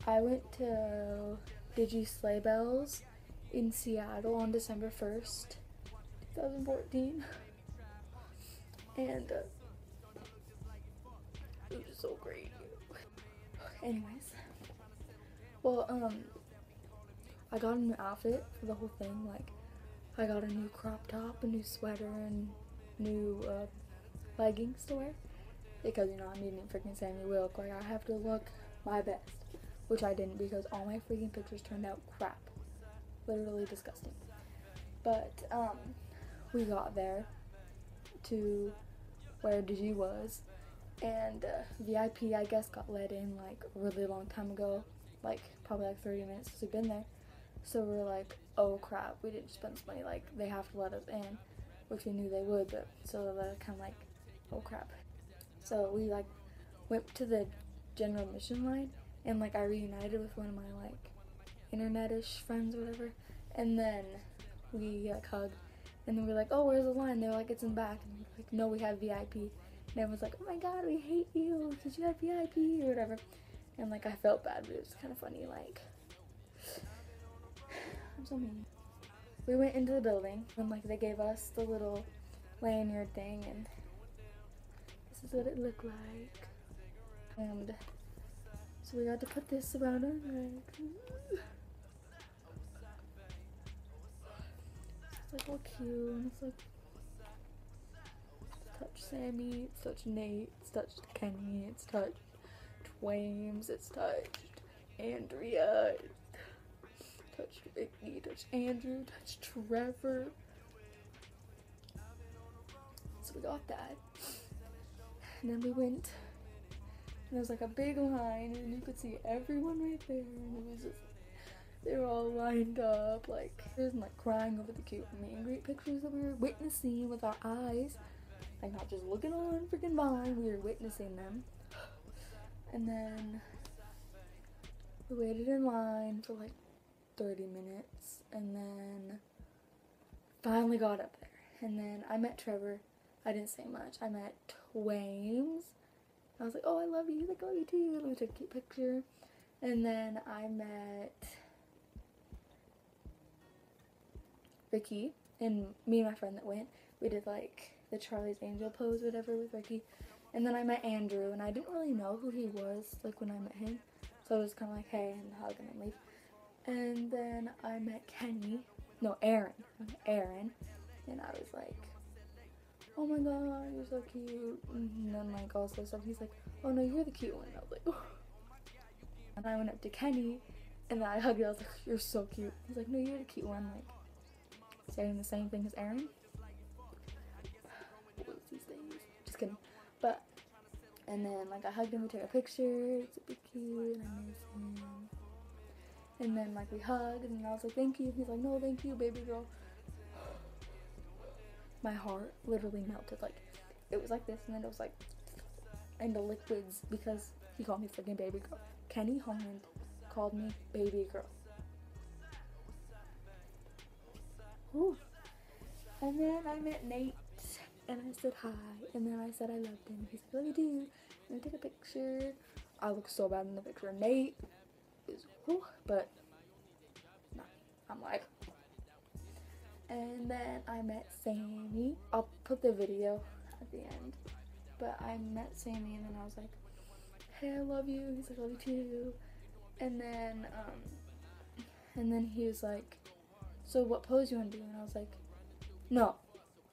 I went to DIGI Sleigh Bells in Seattle on December 1st, 2014. And it was so great. Anyways, well, I got a new outfit for the whole thing. Like, I got a new crop top, a new sweater, and new leggings to wear. Because, you know, I'm meeting freaking Sammy Wilk. Like, I have to look my best. Which I didn't, because all my freaking pictures turned out crap. Literally disgusting. But, we got there to where DIGI was. And VIP, I guess, got let in, like, a really long time ago. Like, probably like 30 minutes since we've been there. So we're like, oh crap, we didn't spend this money. Like, they have to let us in. Which we knew they would, but so they're kind of like, oh crap. So we, like, went to the general admission line. And, like, I reunited with one of my, like, internet-ish friends or whatever. And then we, like, hugged. And then we were like, oh, where's the line? They were like, it's in back. And we were like, no, we have VIP. And everyone's like, oh my god, we hate you. Did you have VIP or whatever? And, like, I felt bad, but it was kind of funny. Like, I'm so mean. We went into the building. And, like, they gave us the little lanyard thing. And this is what it looked like. And so we got to put this around our neck. It's like all cute, and it's like, it's touched Sammy, it's touched Nate, it's touched Kenny, it's touched Twames, it's touched Andrea, it's touched Vicky, touched Andrew, touched Trevor. So we got that. And then we went. And there was like a big line, and you could see everyone right there, and it was just, they were all lined up, like, and like crying over the cute meet and greet pictures that we were witnessing with our eyes, like not just looking on freaking Vine, we were witnessing them. And then we waited in line for like 30 minutes, and then finally got up there. And then I met Trevor. I didn't say much. I met Twames. I was like, oh, I love you. He's like, I love you too. And we took a cute picture. And then I met Ricky. And me and my friend that went, we did like the Charlie's Angel pose, whatever, with Ricky. And then I met Andrew. And I didn't really know who he was, like, when I met him. So I was kind of like, hey, and hug and then leave. And then I met Kenny. No, Aaron. Aaron. And I was like, oh my god, you're so cute. And then, like, all this stuff. He's like, oh no, you're the cute one. And I was like, oh. And I went up to Kenny, and then I hugged him. I was like, you're so cute. He's like, no, you're the cute one. Like, saying the same thing as Aaron. What was these things? Just kidding. But, and then, like, I hugged him. We took a picture. It's super cute. And I miss him. And then, like, we hugged, and I was like, thank you. He's like, no, thank you, baby girl. My heart literally melted. Like, it was like this, and then it was like into liquids, because he called me freaking baby girl. Kenny Holland called me baby girl. Whew. And then I met Nate, and I said hi, and then I said I loved him. He's like, love you too. And we took a picture. I look so bad in the picture. Nate is whew, but no, I'm like. And then I met Sammy. I'll put the video at the end. But I met Sammy, and then I was like, hey, I love you. He's like, love you too. And then he was like, so what pose you want to do? And I was like, no.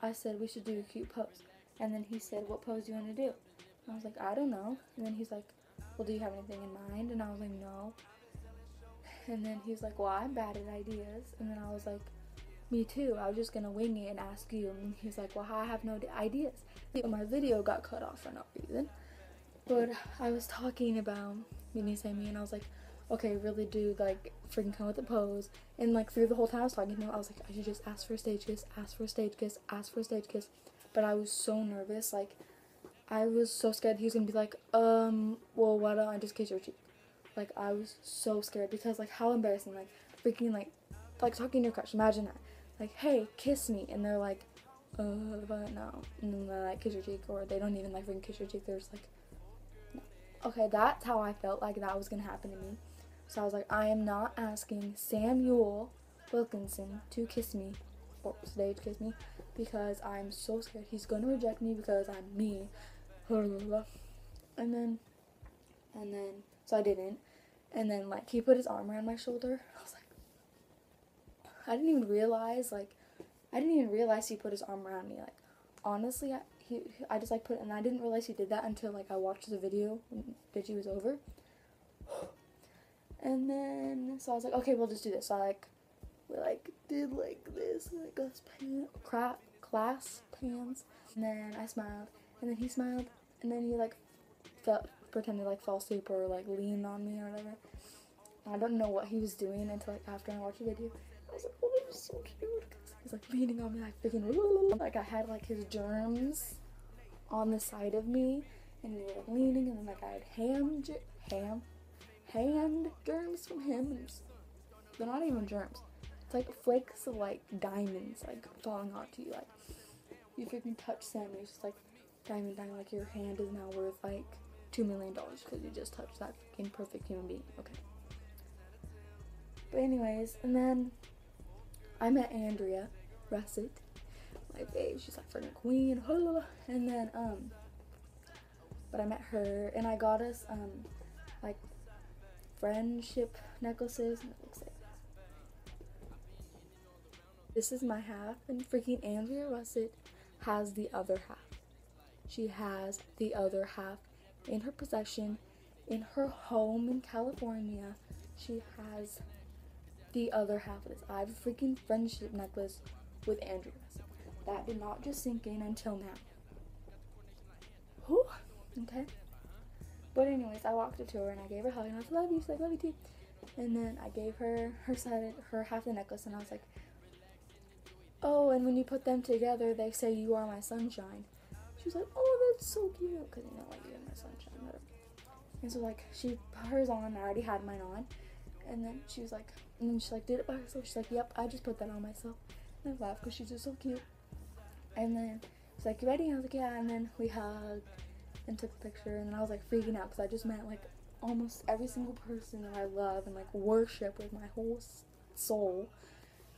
I said we should do a cute pose. And then he said, what pose do you want to do? And I was like, I don't know. And then he's like, well, do you have anything in mind? And I was like, no. And then he's like, well, I'm bad at ideas. And then I was like, me too. I was just gonna wing it and ask you. And he's like, well, I have no ideas. My video got cut off for no reason. But I was talking about meeting Sammy, and I was like, okay, really do, like, freaking come with the pose. And, like, through the whole time I was talking to him, I was like, I should just ask for a stage kiss, ask for a stage kiss, ask for a stage kiss. But I was so nervous. Like, I was so scared he was gonna be like, well, why don't I just kiss your cheek? Like, I was so scared, because, like, how embarrassing. Like, freaking, like talking to your crush. Imagine that. Like, hey, kiss me. And they're like, but no. And then they, like, kiss your cheek. Or they don't even, like, freaking kiss your cheek. They're just like, no. Okay, that's how I felt like that was gonna happen to me. So I was like, I am not asking Samuel Wilkinson to kiss me, or stage kiss me, because I'm so scared he's gonna reject me because I'm me. And then, so I didn't. And then, like, he put his arm around my shoulder. I was like, I didn't even realize he put his arm around me. Like, honestly, I just, like, and I didn't realize he did that until, like, I watched the video when DIGI was over. And then, so I was like, okay, we'll just do this. So we, like, did, like, this, like, us class pans. And then I smiled, and then he smiled, and then he, like, pretended to, like, fall asleep or, like, lean on me or whatever. I don't know what he was doing until, like, after I watched the video. I was like, oh, that was so cute. He's, like, leaning on me, like, freaking, like, I had, like, his germs on the side of me, and he was, like, leaning, and then, like, I had hand germs from him, and they're not even germs. It's, like, flakes of, like, diamonds, like, falling onto you, like, you freaking touch Sam, and it's just, like, diamond, like, your hand is now worth, like, $2 million because you just touched that freaking perfect human being. Okay. But anyways, and then I met Andrea Russet, my babe. She's like freaking queen. And then but I met her, and I got us like friendship necklaces. And it looks like this is my half, and freaking Andrea Russet has the other half. She has the other half in her possession, in her home in California. She has the other half of this. I have a freaking friendship necklace with Andrea. That did not just sink in until now. Whew. Okay. But anyways, I walked up to her and I gave her a hug and I was like, love you. She's like, love you too. And then I gave her her half of the necklace, and I was like, oh, and when you put them together, they say you are my sunshine. She was like, oh, that's so cute, because you know, like, you're my sunshine, whatever. And so, like, she put hers on, and I already had mine on. And then she was like, and then she, like, did it by herself. She's like, yep, I just put that on myself. And I laughed because she's just so cute. And then she's like, you ready? And I was like, yeah. And then we hugged and took a picture. And then I was, like, freaking out because I just met, like, almost every single person that I love and, like, worship with my whole soul.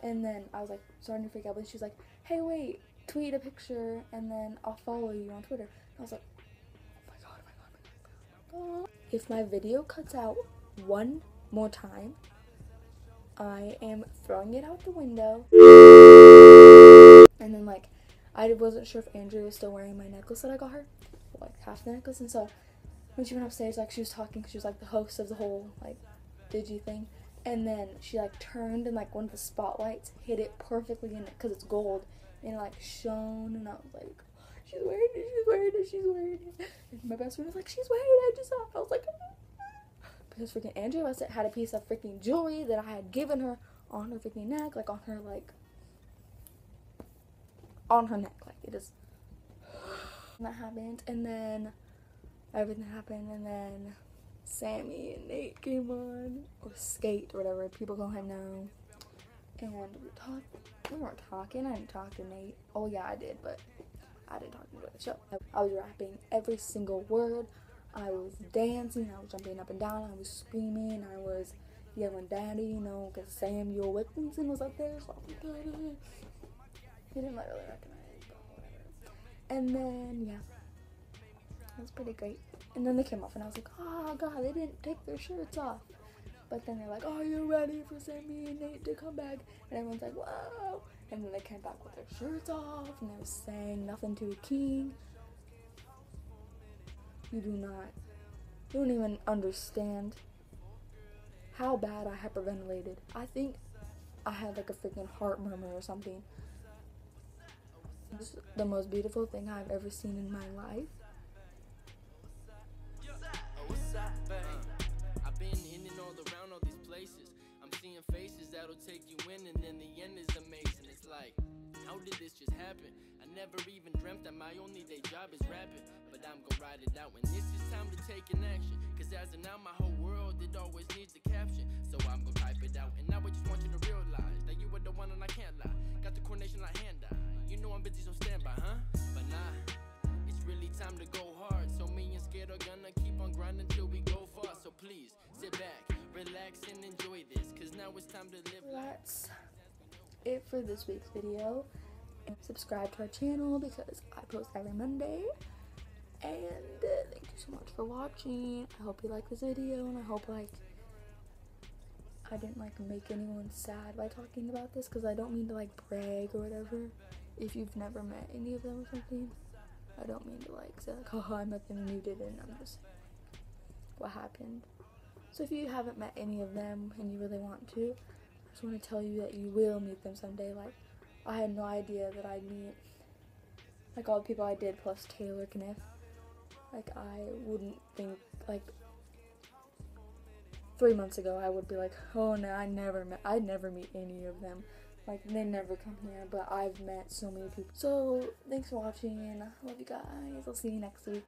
And then I was, like, starting to freak out. But she was like, hey, wait, tweet a picture, and then I'll follow you on Twitter. And I was like, oh my god, oh my god, oh my god. If my video cuts out one more time, I am throwing it out the window. And then, like, I wasn't sure if Andrea was still wearing my necklace that I got her, like half the necklace. And so when she went upstairs, like, she was talking because she was like the host of the whole like DIGI thing. And then she like turned, and like one of the spotlights hit it perfectly in it because it's gold, and it like shone. And I was like, she's wearing it, she's wearing it, she's wearing it. And my best friend was like, she's wearing it. I just saw it. I was like, because freaking Andrea Wessett had a piece of freaking jewelry that I had given her on her freaking neck, like on her neck, like it is. And that happened, and then everything happened, and then Sammy and Nate came on, or Skate, or whatever people call him now. And we weren't talking. I didn't talk to Nate. Oh yeah, I did, but I didn't talk to him at the show. I was rapping every single word. I was dancing, I was jumping up and down, I was screaming, I was yelling daddy, you know, because Samuel Wilkinson was up there, so I was like, daddy. He didn't like, really recognize it, but whatever. And then, yeah, it was pretty great. And then they came off, and I was like, oh god, they didn't take their shirts off. But then they're like, are you ready for Sammy and Nate to come back? And everyone's like, whoa. And then they came back with their shirts off, and they were saying nothing to a king. You don't even understand how bad I hyperventilated. I think I had like a freaking heart murmur or something. It's the most beautiful thing I've ever seen in my life. I've been in and all around all these places. I'm seeing faces that'll take you in, and then the end is amazing. It's like, how did this just happen? I never even dreamt that my only day job is rapping. But I'm gonna ride it out when this is time to take an action. Cause as of now, my whole world, it always needs a caption. So I'm gonna type it out, and now I just want you to realize that you were the one and I can't lie. Got the coordination like hand-eye. You know I'm busy, so stand by, huh? But nah, it's really time to go hard. So me and Skate are gonna keep on grinding till relax and enjoy this, cause now it's time to live life. That's it for this week's video. Subscribe to our channel because I post every Monday. And thank you so much for watching. I hope you like this video, and I hope like I didn't like make anyone sad by talking about this, because I don't mean to like brag or whatever. If you've never met any of them or something, I don't mean to like say like, oh, I met them and you didn't. I'm just saying what happened. So if you haven't met any of them and you really want to, I just want to tell you that you will meet them someday. Like, I had no idea that I'd meet like all the people I did plus Taylor Kniff. Like, I wouldn't think, like, 3 months ago I would be like, oh no, I'd never meet any of them. Like, they never come here, but I've met so many people. So, thanks for watching. Love you guys. I'll see you next week.